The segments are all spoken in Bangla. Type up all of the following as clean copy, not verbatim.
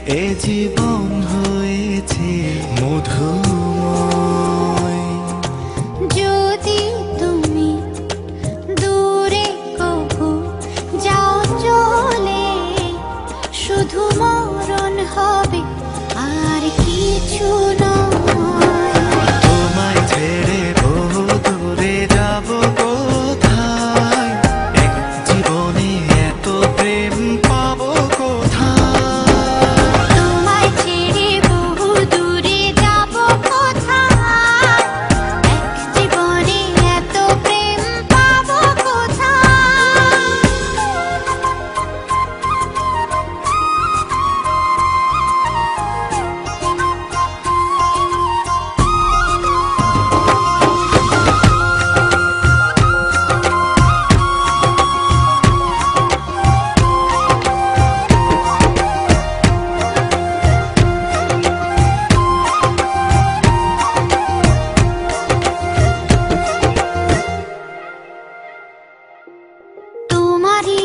এ জীবন হয়েছে মধুময়। যদি তুমি দূরে কবু যাও চলে, শুধু মরণ হবে আর কিছু নয়। তোমায় ছেড়ে বহু দূরে যাব কোথায়, এক জীবনে এত প্রেম পাবো কোথায়। তোমায় ছেড়ে বহু দূরে যাব কোথায়, এক জীবনে এত প্রেম পাবো কোথায়। তোমারই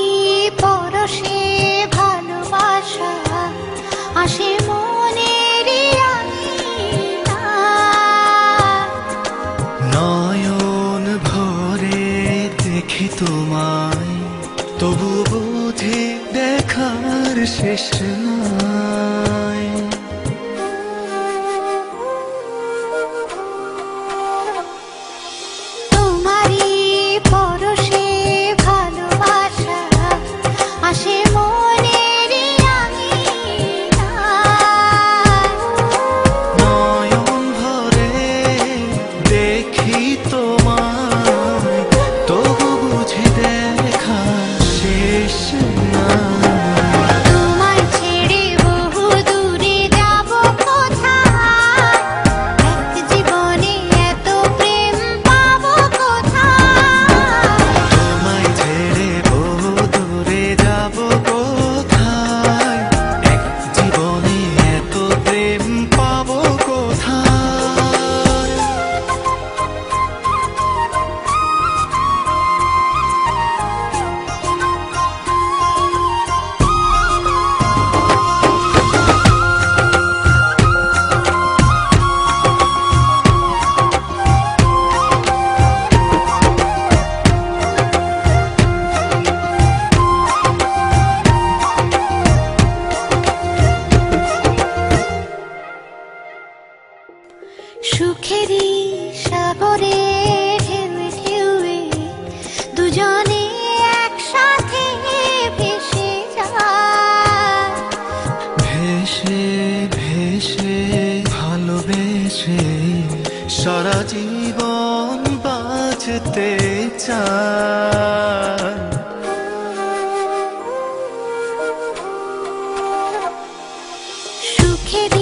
পরশে ভালোবাসা আসে মনের নয়ন ভরে দেখি তোমায়, তবু বুঝি দেখার শেষ নাই। তোমারই পরশে ভালোবাসা আসে মনের নয়ন ভরে দেখি তোমায়, তবু বুঝি দেখার শেষ নাই। তোমায় ছেড়ে বহু দূরে যাব কোথায়, এক জীবনে এত প্রেম পাবো কোথায়। তোমায় ছেড়ে বহু দূরে যাব কোথায়, এক জীবনে এত প্রেম পাবো কোথায়। সুখেরই সাগরে ঢেউয়ে ঢেউয়ে দুজনে একসাথে ভেসে যায়। ভেসে ভেসে ভালোবেসে সারা জীবন বাঁচতে চায়। সুখেরই